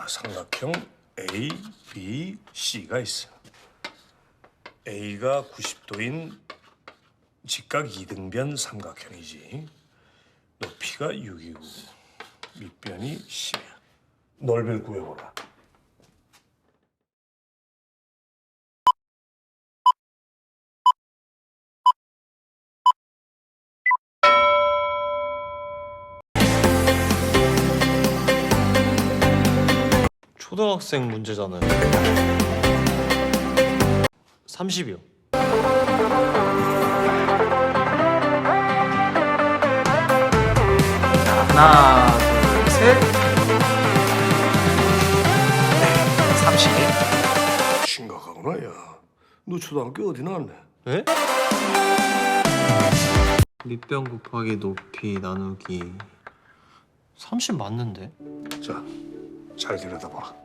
자, 삼각형 A, B, C가 있어. A가 90도인 직각 이등변 삼각형이지. 높이가 6이고 밑변이 10이야. 넓이를 구해보라. 초등학생 문제잖아요. 30이요. 하나, 둘, 셋. 30. 심각하구나, 야. 너 초등학교 어디 나왔네? 네? 밑변 곱하기 높이 나누기 30 맞는데? 자, 잘 들여다보라.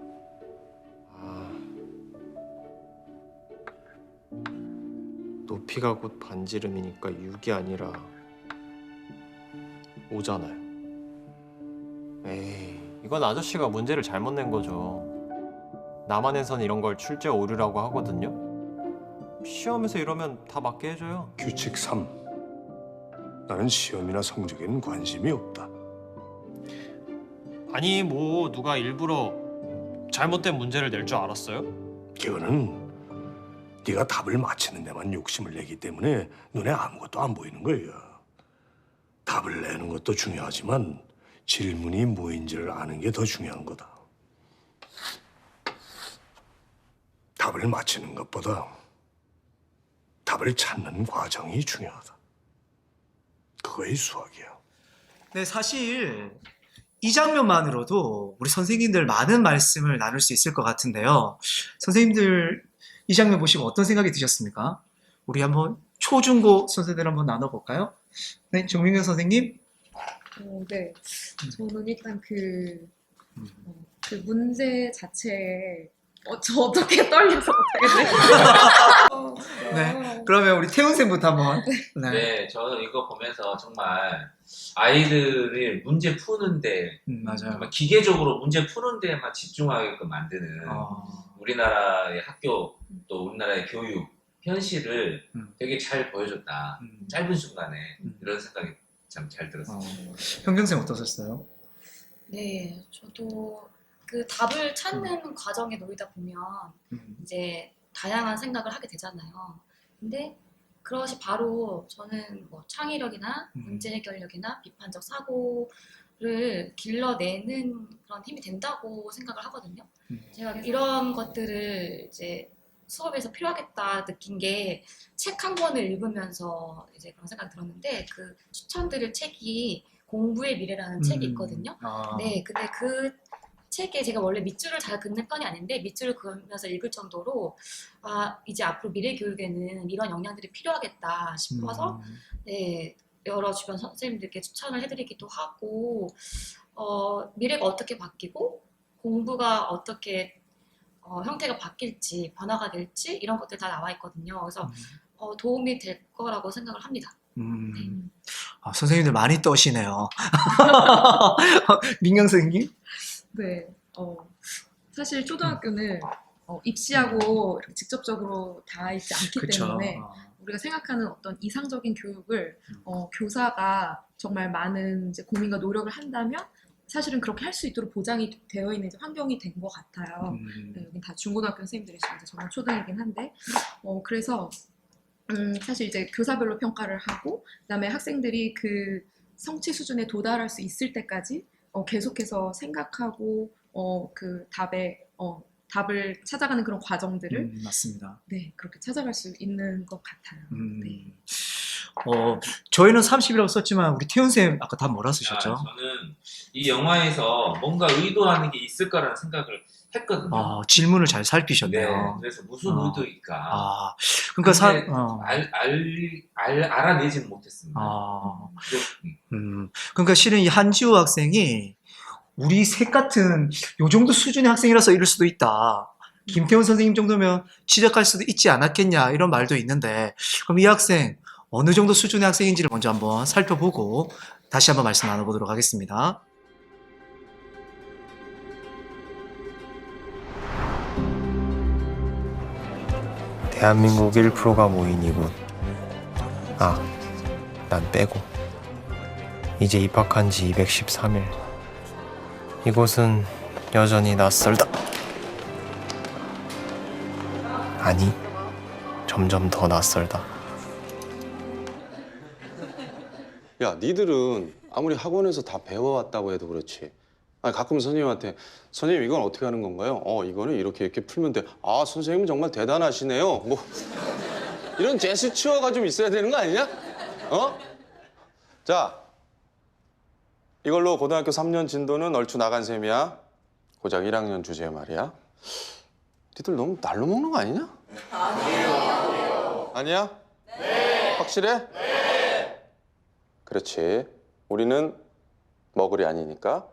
높이가 곧 반지름이니까 6이 아니라 5잖아요. 에이, 이건 아저씨가 문제를 잘못 낸 거죠. 남한에선 이런 걸 출제 오류라고 하거든요. 시험에서 이러면 다 맞게 해줘요. 규칙 3. 나는 시험이나 성적에는 관심이 없다. 아니 뭐 누가 일부러 잘못된 문제를 낼 줄 알았어요? 그거는 네가 답을 맞히는 데만 욕심을 내기 때문에 눈에 아무것도 안 보이는 거예요. 답을 내는 것도 중요하지만 질문이 뭐인지를 아는 게 더 중요한 거다. 답을 맞히는 것보다 답을 찾는 과정이 중요하다. 그거의 수학이야. 네, 사실 이 장면만으로도 우리 선생님들 많은 말씀을 나눌 수 있을 것 같은데요. 선생님들 이 장면 보시고 어떤 생각이 드셨습니까? 우리 한번 초중고 선생들 한번 나눠볼까요? 네, 정민경 선생님. 네. 저는 일단 그 문제 자체에 저 어떻게 떨려서 못하겠네요. 네, 그러면 우리 태훈 쌤부터 한번. 네. 네, 저는 이거 보면서 정말 아이들을 문제 푸는데 맞아요. 정말 기계적으로 문제 푸는 데만 집중하게끔 만드는 우리나라의 학교 또 우리나라의 교육 현실을 되게 잘 보여줬다. 짧은 순간에 이런 생각이 참 잘 들었어요. 현경 쌤 어떠셨어요? 네, 저도 그 답을 찾는 과정에 놓이다 보면 이제 다양한 생각을 하게 되잖아요. 근데 그것이 바로 저는 뭐 창의력이나 문제 해결력이나 비판적 사고를 길러내는 그런 힘이 된다고 생각을 하거든요. 제가 이런 것들을 이제 수업에서 필요하겠다 느낀 게 책 한 권을 읽으면서 이제 그런 생각이 들었는데 그 추천드릴 책이 공부의 미래라는 책이 있거든요. 네, 근데 그 책에 제가 원래 밑줄을 잘 긋는 편이 아닌데 밑줄을 그으면서 읽을 정도로 아 이제 앞으로 미래 교육에는 이런 역량들이 필요하겠다 싶어서 네, 여러 주변 선생님들께 추천을 해드리기도 하고 미래가 어떻게 바뀌고 공부가 어떻게 형태가 바뀔지 변화가 될지 이런 것들 다 나와 있거든요. 그래서 도움이 될 거라고 생각을 합니다. 선생님들 많이 떠시네요. 민경 선생님? 네. 사실 초등학교는 입시하고 이렇게 직접적으로 닿아 있지 않기 그쵸. 때문에 우리가 생각하는 어떤 이상적인 교육을 교사가 정말 많은 이제 고민과 노력을 한다면 사실은 그렇게 할 수 있도록 보장이 되어 있는 이제 환경이 된 것 같아요. 네, 여긴 다 중고등학교 선생님들이시고 이제 저는 초등이긴 한데 그래서 사실 이제 교사별로 평가를 하고 그다음에 학생들이 그 성취 수준에 도달할 수 있을 때까지 계속해서 생각하고 그 답을 찾아가는 그런 과정들을 맞습니다. 네 그렇게 찾아갈 수 있는 것 같아요. 네. 저희는 30이라고 썼지만 우리 태훈 쌤 아까 답 뭐라 쓰셨죠? 저는 이 영화에서 뭔가 의도하는 게 있을 거라는 생각을 했거든요. 질문을 잘 살피셨네요. 네, 그래서 무슨 의도일까? 그러니까 알아내지는 못했습니다. 그러니까 실은 이 한지호 학생이 우리 셋 같은 요 정도 수준의 학생이라서 이럴 수도 있다. 김태훈 선생님 정도면 지적할 수도 있지 않았겠냐 이런 말도 있는데 그럼 이 학생 어느 정도 수준의 학생인지를 먼저 한번 살펴보고 다시 한번 말씀 나눠보도록 하겠습니다. 대한민국 1%가 모인 이곳. 아, 난 빼고. 이제 입학한 지 213일. 이곳은 여전히 낯설다. 아니, 점점 더 낯설다. 야, 니들은 아무리 학원에서 다 배워왔다고 해도 그렇지. 아니, 가끔 선생님한테 선생님 이건 어떻게 하는 건가요? 이거는 이렇게 풀면 돼. 아, 선생님은 정말 대단하시네요. 뭐 이런 제스처가 좀 있어야 되는 거 아니냐? 자, 이걸로 고등학교 3년 진도는 얼추 나간 셈이야. 고작 1학년 주제 말이야. 니들 너무 날로 먹는 거 아니냐? 아니에요. 아니야? 네. 확실해? 네. 그렇지. 우리는 머글이 아니니까.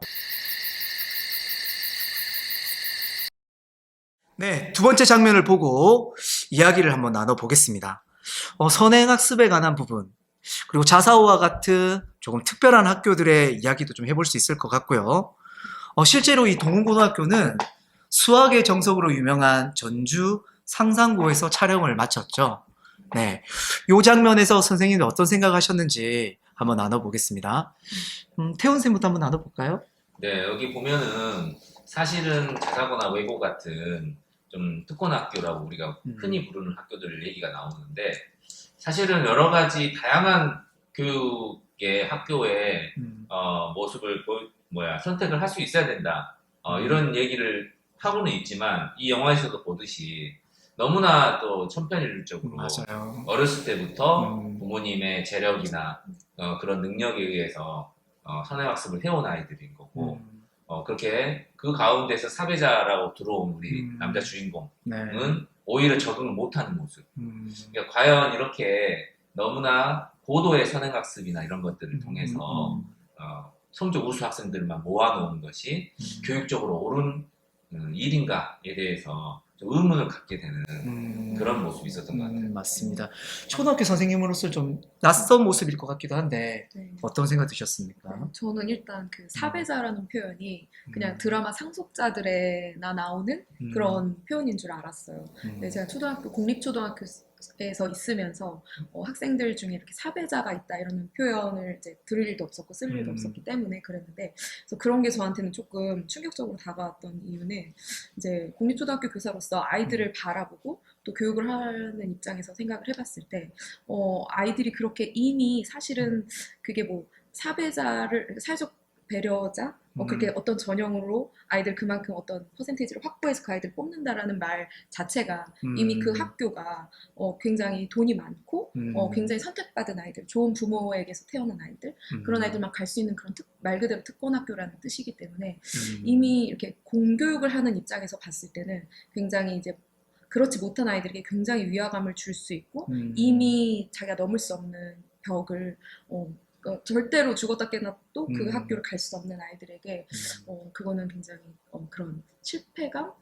네, 두 번째 장면을 보고 이야기를 한번 나눠보겠습니다. 선행학습에 관한 부분, 그리고 자사오와 같은 조금 특별한 학교들의 이야기도 좀 해볼 수 있을 것 같고요. 실제로 이 동훈고등학교는 수학의 정석으로 유명한 전주 상산고에서 촬영을 마쳤죠. 네, 이 장면에서 선생님들 어떤 생각하셨는지 한번 나눠보겠습니다. 태훈 선생님부터 한번 나눠볼까요? 네, 여기 보면은 사실은 자사고나 외고 같은 좀 특권학교라고 우리가 흔히 부르는 학교들 얘기가 나오는데 사실은 여러 가지 다양한 교육의 학교의 모습을 선택을 할 수 있어야 된다. 이런 얘기를 하고는 있지만 이 영화에서도 보듯이 너무나 또 천편일률적으로 맞아요. 어렸을 때부터 부모님의 재력이나 그런 능력에 의해서 선행학습을 해온 아이들인 거고 그렇게 그 가운데서 사배자라고 들어온 우리 남자 주인공은 네. 오히려 적응을 못하는 모습. 그러니까 과연 이렇게 너무나 고도의 선행학습이나 이런 것들을 통해서 성적 우수 학생들만 모아놓은 것이 교육적으로 옳은 일인가에 대해서 좀 의문을 갖게 되는 그런 모습이 있었던 것 같아요. 맞습니다. 초등학교 선생님으로서 좀 낯선 모습일 것 같기도 한데 네. 어떤 생각 드셨습니까? 저는 일단 그 사배자라는 표현이 그냥 드라마 상속자들에나 나오는 그런 표현인 줄 알았어요. 근데 제가 공립초등학교에서 있으면서 학생들 중에 이렇게 사배자가 있다 이런 표현을 이제 들을 일도 없었고 쓸 일도 없었기 때문에 그랬는데 그래서 그런 게 저한테는 조금 충격적으로 다가왔던 이유는 이제 공립초등학교 교사로서 아이들을 바라보고 또 교육을 하는 입장에서 생각을 해봤을 때 아이들이 그렇게 이미 사실은 그게 뭐 사배자를 사회적 배려자 그렇게 어떤 전형으로 아이들 그만큼 어떤 퍼센테이지를 확보해서 그 아이들 뽑는다라는 말 자체가 이미 그 학교가 굉장히 돈이 많고 굉장히 선택받은 아이들, 좋은 부모에게서 태어난 아이들 그런 아이들만 갈 수 있는 그런 말 그대로 특권학교라는 뜻이기 때문에 이미 이렇게 공교육을 하는 입장에서 봤을 때는 굉장히 이제 그렇지 못한 아이들에게 굉장히 위화감을 줄 수 있고 이미 자기가 넘을 수 없는 벽을 절대로 죽었다 깨어나도 그 학교를 갈 수 없는 아이들에게 그거는 굉장히 그런 실패감,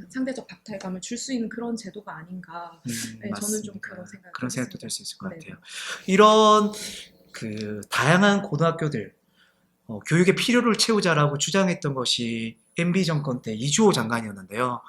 상대적 박탈감을 줄 수 있는 그런 제도가 아닌가. 네, 저는 좀 그런 생각을 그런 생각도 했습니다. 될 수 있을 것 네. 같아요. 이런 그 다양한 고등학교들 교육의 필요를 채우자라고 주장했던 것이 MB 정권 때 이주호 장관이었는데요.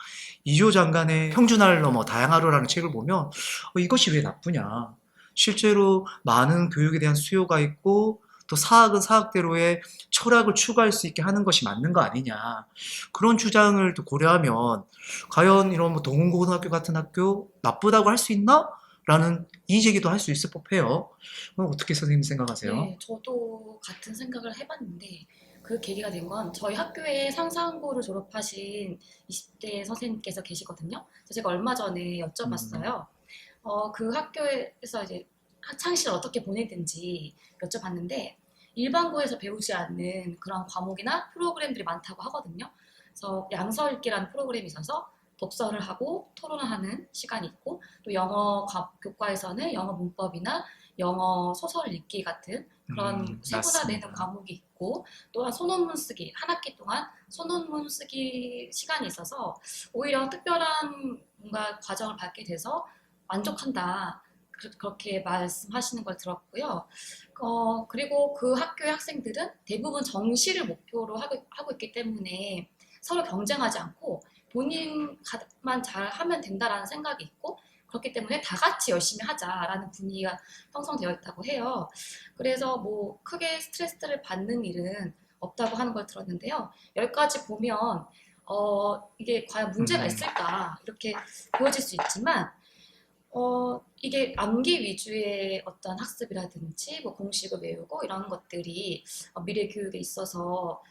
이주호 장관의 평준화를 넘어 다양화로라는 책을 보면 이것이 왜 나쁘냐. 실제로 많은 교육에 대한 수요가 있고 또 사학은 사학대로의 철학을 추구할 수 있게 하는 것이 맞는 거 아니냐. 그런 주장을 또 고려하면 과연 이런 뭐 동훈고등학교 같은 학교 나쁘다고 할 수 있나? 라는 이의제기도 할 수 있을 법해요. 어떻게 선생님 생각하세요? 네, 저도 같은 생각을 해봤는데 그 계기가 된 건 저희 학교에 상산고를 졸업하신 20대 선생님께서 계시거든요. 그래서 제가 얼마 전에 여쭤봤어요. 그 학교에서 이제 학창시절 어떻게 보내든지 여쭤봤는데 일반고에서 배우지 않는 그런 과목이나 프로그램들이 많다고 하거든요. 그래서 양서읽기라는 프로그램이 있어서 독서를 하고 토론을 하는 시간이 있고 또 영어 교과에서는 영어 문법이나 영어 소설 읽기 같은 그런 세분화되는 과목이 있고 또한 소논문 쓰기 한 학기 동안 소논문 쓰기 시간이 있어서 오히려 특별한 뭔가 과정을 받게 돼서 만족한다 그렇게 말씀하시는 걸 들었고요. 그리고 그 학교의 학생들은 대부분 정시를 목표로 하고 있기 때문에 서로 경쟁하지 않고 본인만 잘하면 된다라는 생각이 있고 그렇기 때문에 다 같이 열심히 하자라는 분위기가 형성되어 있다고 해요. 그래서 뭐 크게 스트레스를 받는 일은 없다고 하는 걸 들었는데요. 여기까지 보면 이게 과연 문제가 있을까 이렇게 보여질 수 있지만 이게 암기 위주의 어떤 학습이라든지 뭐 공식을 외우고 이런 것들이 미래 교육에 있어서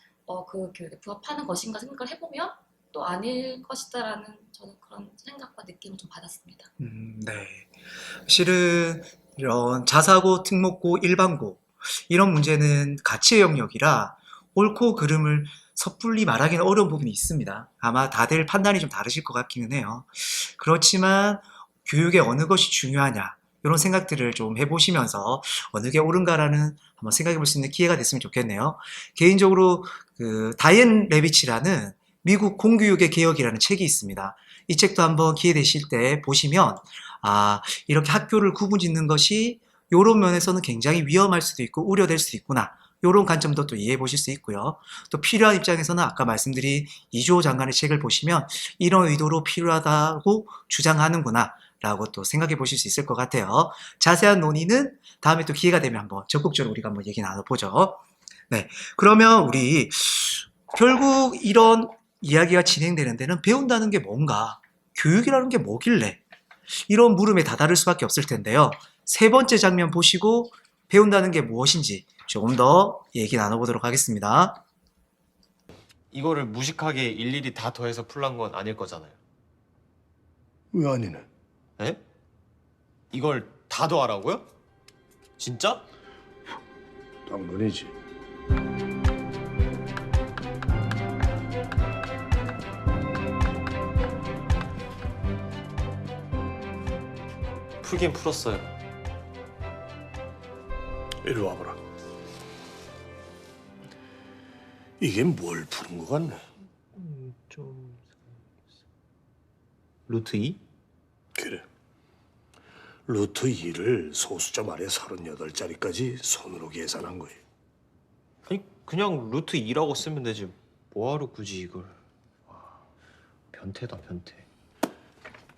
그 교육에 부합하는 것인가 생각을 해보면 또 아닐 것이다라는 저는 그런 생각과 느낌을 좀 받았습니다. 네. 실은 이런 자사고, 특목고, 일반고 이런 문제는 가치의 영역이라 옳고 그름을 섣불리 말하기는 어려운 부분이 있습니다. 아마 다들 판단이 좀 다르실 것 같기는 해요. 그렇지만 교육의 어느 것이 중요하냐 이런 생각들을 좀 해보시면서 어느 게 옳은가라는 한번 생각해 볼 수 있는 기회가 됐으면 좋겠네요. 개인적으로 그 다이앤 레비치라는 미국 공교육의 개혁이라는 책이 있습니다. 이 책도 한번 기회 되실 때 보시면 이렇게 학교를 구분짓는 것이 이런 면에서는 굉장히 위험할 수도 있고 우려될 수도 있구나. 이런 관점도 또 이해해 보실 수 있고요. 또 필요한 입장에서는 아까 말씀드린 이주호 장관의 책을 보시면 이런 의도로 필요하다고 주장하는구나 라고 또 생각해 보실 수 있을 것 같아요. 자세한 논의는 다음에 또 기회가 되면 한번 적극적으로 우리가 한번 얘기 나눠보죠. 네, 그러면 우리 결국 이런 이야기가 진행되는 데는 배운다는 게 뭔가, 교육이라는 게 뭐길래 이런 물음에 다다를 수밖에 없을 텐데요. 세 번째 장면 보시고 배운다는 게 무엇인지 조금 더 얘기 나눠보도록 하겠습니다. 이거를 무식하게 일일이 다 더해서 풀란 건 아닐 거잖아요. 왜 아니네? 에? 이걸 다 더하라고요? 진짜? 당근이지. 풀긴 풀었어요. 이리 와보라. 이게 뭘 푸는 것 같네? 좀... 루트 2? 그래. 루트 2를 소수점 아래 38자리까지 손으로 계산한 거예요. 아니 그냥 루트 2라고 쓰면 되지 뭐하러 굳이 이걸. 와, 변태다 변태.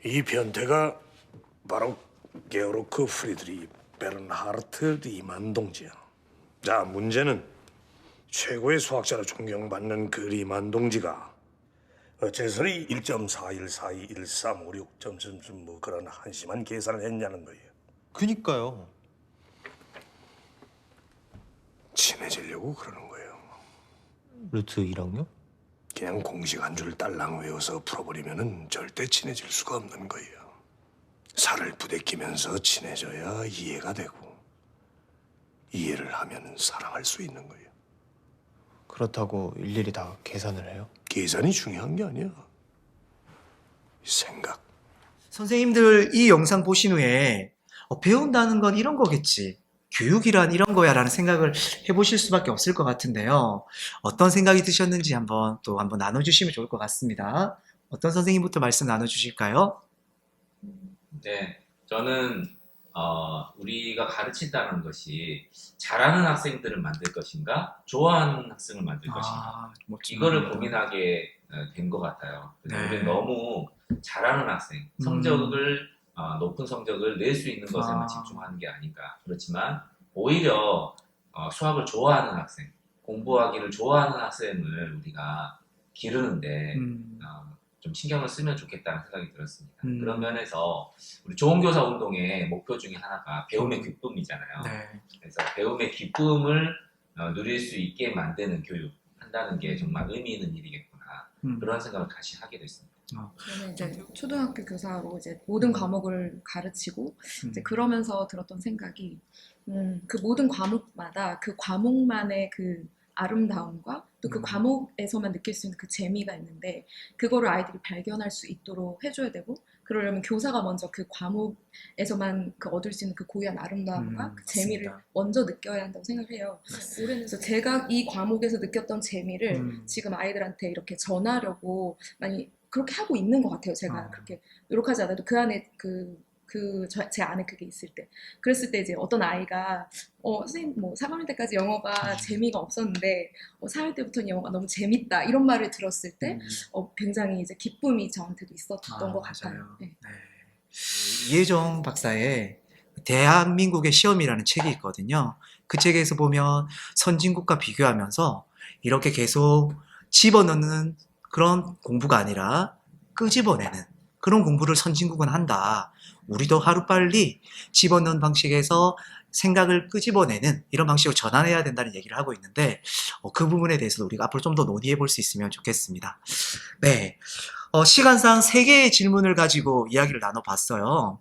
이 변태가 바로 게오르크 프리드리 베른하르트 리만 동지야. 자, 문제는 최고의 수학자로 존경받는 그 리만 동지가 어째서리 1.41421356 점점점 뭐 그런 한심한 계산을 했냐는 거예요. 그니까요. 친해지려고 그러는 거예요. 루트 2랑요? 그냥 공식 한 줄 딸랑 외워서 풀어버리면은 절대 친해질 수가 없는 거예요. 살을 부대끼면서 친해져야 이해가 되고 이해를 하면 사랑할 수 있는 거예요. 그렇다고 일일이 다 계산을 해요? 계산이 중요한 게 아니야. 생각. 선생님들 이 영상 보신 후에 배운다는 건 이런 거겠지. 교육이란 이런 거야 라는 생각을 해보실 수밖에 없을 것 같은데요. 어떤 생각이 드셨는지 한번 나눠주시면 좋을 것 같습니다. 어떤 선생님부터 말씀 나눠주실까요? 네, 저는 우리가 가르친다는 것이 잘하는 학생들을 만들 것인가, 좋아하는 학생을 만들 것인가, 이거를 고민하게 된 것 같아요. 그래서 우리는 너무 잘하는 학생, 성적을 높은 성적을 낼 수 있는 것에만 집중하는 게 아닌가. 그렇지만 오히려 수학을 좋아하는 학생, 공부하기를 좋아하는 학생을 우리가 기르는데 좀 신경을 쓰면 좋겠다는 생각이 들었습니다. 그런 면에서 우리 좋은 교사 운동의 목표 중에 하나가 배움의 기쁨이잖아요. 네. 그래서 배움의 기쁨을 누릴 수 있게 만드는 교육 한다는 게 정말 의미 있는 일이겠구나. 그런 생각을 다시 하게 됐습니다. 저는 이제 초등학교 교사로 이제 모든 과목을 가르치고 이제 그러면서 들었던 생각이 그 모든 과목마다 그 과목만의 그 아름다움과 또 그 과목에서만 느낄 수 있는 그 재미가 있는데 그거를 아이들이 발견할 수 있도록 해줘야 되고 그러려면 교사가 먼저 그 과목에서만 그 얻을 수 있는 그 고유한 아름다움과 그 재미를 맞습니다. 먼저 느껴야 한다고 생각을 해요. 그래서 제가 이 과목에서 느꼈던 재미를 지금 아이들한테 이렇게 전하려고 많이 그렇게 하고 있는 것 같아요. 제가 그렇게 노력하지 않아도 그 안에 제 안에 그게 있을 때. 그랬을 때 이제 어떤 아이가, 선생님, 3학년 때까지 영어가 재미가 없었는데, 4학년 때부터는 영어가 너무 재밌다. 이런 말을 들었을 때, 굉장히 이제 기쁨이 저한테도 있었던 것 같아요. 네. 이혜정 박사의 대한민국의 시험이라는 책이 있거든요. 그 책에서 보면 선진국과 비교하면서 이렇게 계속 집어넣는 그런 공부가 아니라 끄집어내는 그런 공부를 선진국은 한다. 우리도 하루빨리 집어넣는 방식에서 생각을 끄집어내는 이런 방식으로 전환해야 된다는 얘기를 하고 있는데 그 부분에 대해서도 우리가 앞으로 좀 더 논의해 볼 수 있으면 좋겠습니다. 네, 시간상 3개의 질문을 가지고 이야기를 나눠봤어요.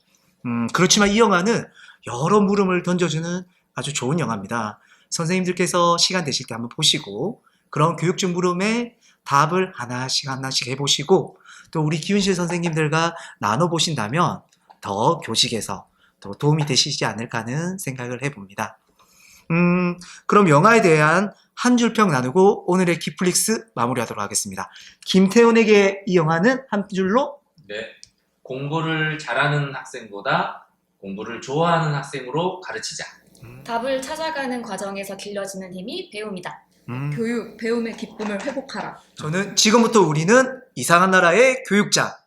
그렇지만 이 영화는 여러 물음을 던져주는 아주 좋은 영화입니다. 선생님들께서 시간 되실 때 한번 보시고 그런 교육적 물음에 답을 하나씩 해보시고 또 우리 기훈실 선생님들과 나눠보신다면 더 교직에서 더 도움이 되시지 않을까 하는 생각을 해봅니다. 그럼 영화에 대한 한 줄 평 나누고 오늘의 키플릭스 마무리하도록 하겠습니다. 김태훈에게 이 영화는 한 줄로? 네. 공부를 잘하는 학생보다 공부를 좋아하는 학생으로 가르치자. 답을 찾아가는 과정에서 길러지는 힘이 배움이다. 교육, 배움의 기쁨을 회복하라. 저는 지금부터 우리는 이상한 나라의 교육자.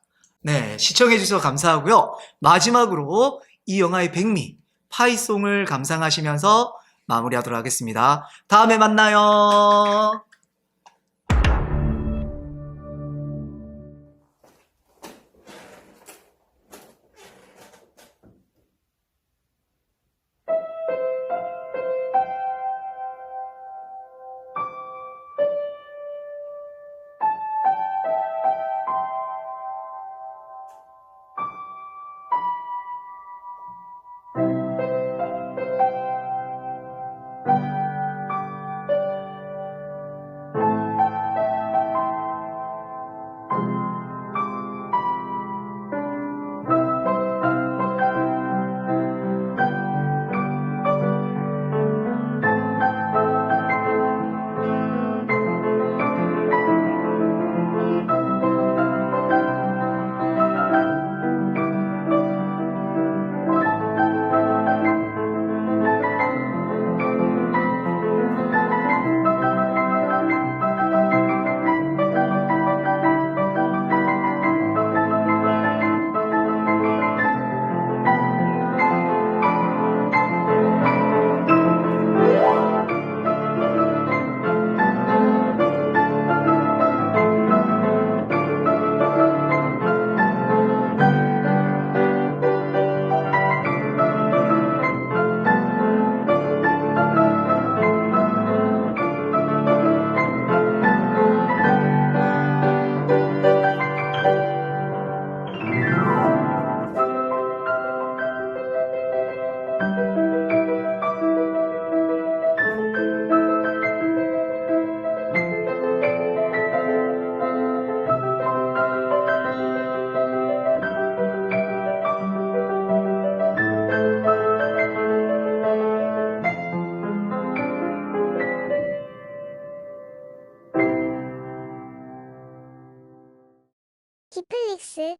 네, 시청해주셔서 감사하고요. 마지막으로 이 영화의 백미, 파이송을 감상하시면서 마무리하도록 하겠습니다. 다음에 만나요. 키플릭스